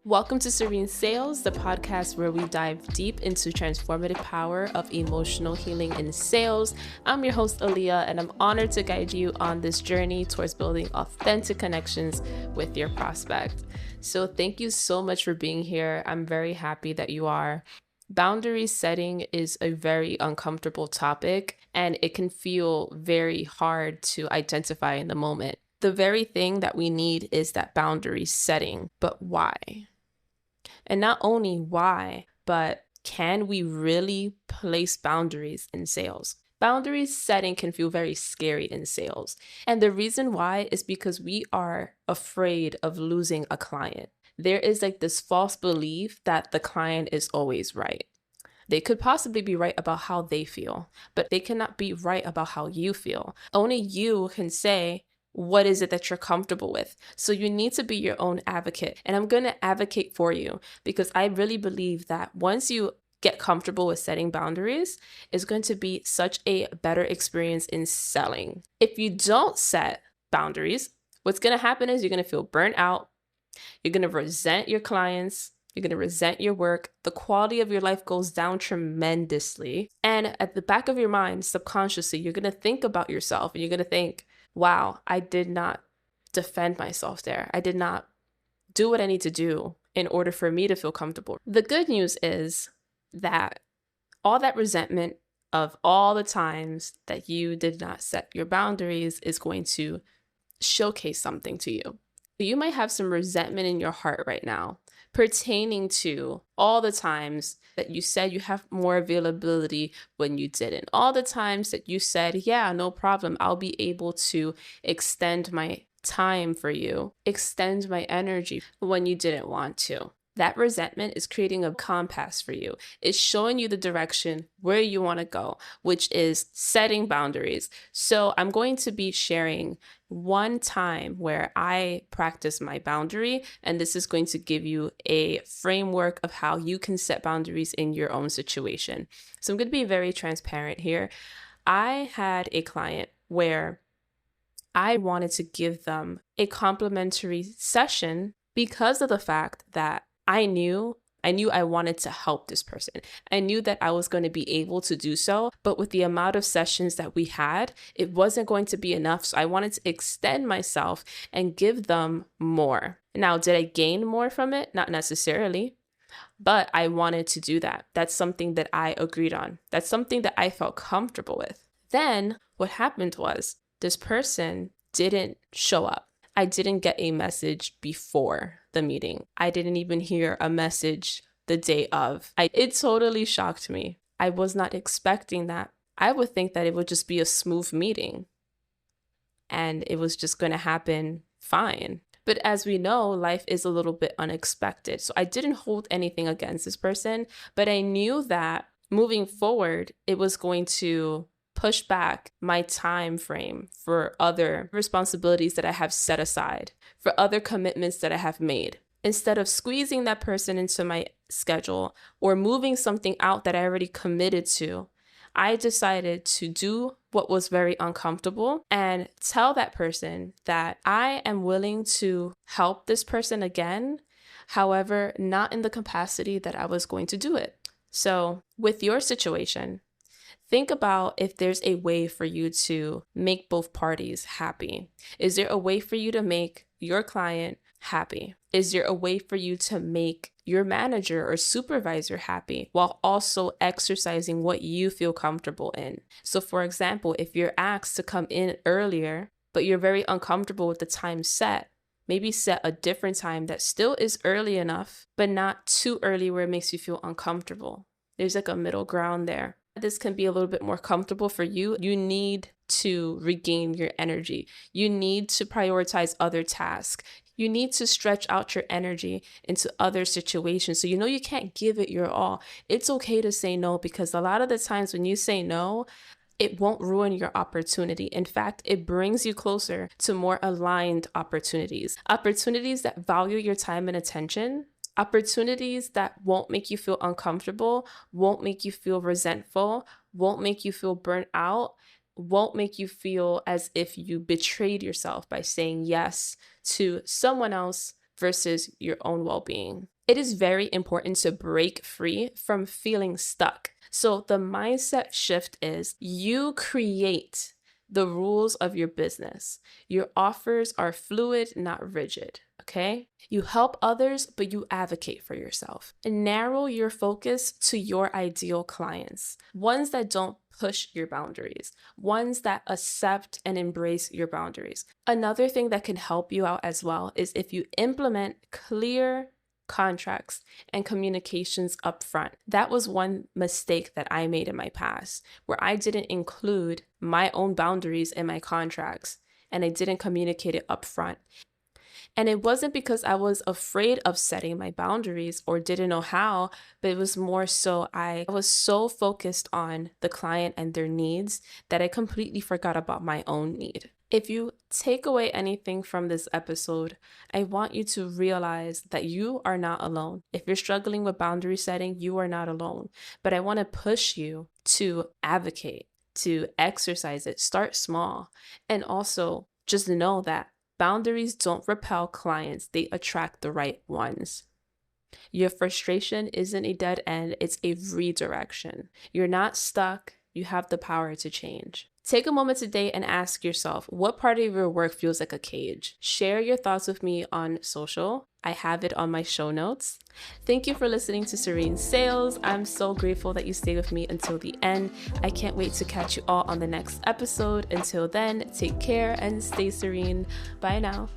Welcome to Serene Sales, the podcast where we dive deep into transformative power of emotional healing in sales. I'm your host, Aaliyah, and I'm honored to guide you on this journey towards building authentic connections with your prospect. So thank you so much for being here. I'm very happy that you are. Boundary setting is a very uncomfortable topic, and it can feel very hard to identify in the moment. The very thing that we need is that boundary setting, but why? And not only why, but can we really place boundaries in sales? Boundaries setting can feel very scary in sales. And the reason why is because we are afraid of losing a client. There is like this false belief that the client is always right. They could possibly be right about how they feel, but they cannot be right about how you feel. Only you can say, what is it that you're comfortable with? So you need to be your own advocate. And I'm going to advocate for you because I really believe that once you get comfortable with setting boundaries, it's going to be such a better experience in selling. If you don't set boundaries, what's going to happen is you're going to feel burnt out. You're going to resent your clients. You're going to resent your work. The quality of your life goes down tremendously. And at the back of your mind, subconsciously, you're going to think about yourself and you're going to think, wow, I did not defend myself there. I did not do what I need to do in order for me to feel comfortable. The good news is that all that resentment of all the times that you did not set your boundaries is going to showcase something to you. You might have some resentment in your heart right now pertaining to all the times that you said you have more availability when you didn't. All the times that you said, yeah, no problem, I'll be able to extend my time for you, extend my energy when you didn't want to. That resentment is creating a compass for you. It's showing you the direction where you want to go, which is setting boundaries. So I'm going to be sharing one time where I practice my boundary, and this is going to give you a framework of how you can set boundaries in your own situation. So I'm going to be very transparent here. I had a client where I wanted to give them a complimentary session because of the fact that I knew I wanted to help this person. I knew that I was going to be able to do so, but with the amount of sessions that we had, it wasn't going to be enough. So I wanted to extend myself and give them more. Now, did I gain more from it? Not necessarily, but I wanted to do that. That's something that I agreed on. That's something that I felt comfortable with. Then what happened was this person didn't show up. I didn't get a message before the meeting. I didn't even hear a message the day of. It totally shocked me. I was not expecting that. I would think that it would just be a smooth meeting and it was just going to happen fine. But as we know, life is a little bit unexpected. So I didn't hold anything against this person, but I knew that moving forward, it was going to push back my time frame for other responsibilities that I have set aside, for other commitments that I have made. Instead of squeezing that person into my schedule or moving something out that I already committed to, I decided to do what was very uncomfortable and tell that person that I am willing to help this person again, however, not in the capacity that I was going to do it. So with your situation, think about if there's a way for you to make both parties happy. Is there a way for you to make your client happy? Is there a way for you to make your manager or supervisor happy while also exercising what you feel comfortable in? So for example, if you're asked to come in earlier, but you're very uncomfortable with the time set, maybe set a different time that still is early enough, but not too early where it makes you feel uncomfortable. There's like a middle ground there. This can be a little bit more comfortable for you. You need to regain your energy. You need to prioritize other tasks. You need to stretch out your energy into other situations. So you know you can't give it your all. It's okay to say no because a lot of the times when you say no, it won't ruin your opportunity. In fact, it brings you closer to more aligned opportunities. Opportunities that value your time and attention. Opportunities that won't make you feel uncomfortable, won't make you feel resentful, won't make you feel burnt out, won't make you feel as if you betrayed yourself by saying yes to someone else versus your own well-being. It is very important to break free from feeling stuck. So the mindset shift is you create the rules of your business. Your offers are fluid, not rigid. Okay? You help others, but you advocate for yourself. And narrow your focus to your ideal clients, ones that don't push your boundaries, ones that accept and embrace your boundaries. Another thing that can help you out as well is if you implement clear contracts and communications up front. That was one mistake that I made in my past, where I didn't include my own boundaries in my contracts and I didn't communicate it up front. And it wasn't because I was afraid of setting my boundaries or didn't know how, but it was more so I was so focused on the client and their needs that I completely forgot about my own need. If you take away anything from this episode, I want you to realize that you are not alone. If you're struggling with boundary setting, you are not alone. But I want to push you to advocate, to exercise it, start small, and also just know that boundaries don't repel clients, they attract the right ones. Your frustration isn't a dead end, it's a redirection. You're not stuck, you have the power to change. Take a moment today and ask yourself, what part of your work feels like a cage? Share your thoughts with me on social. I have it on my show notes. Thank you for listening to Serene Sales. I'm so grateful that you stayed with me until the end. I can't wait to catch you all on the next episode. Until then, take care and stay serene. Bye now.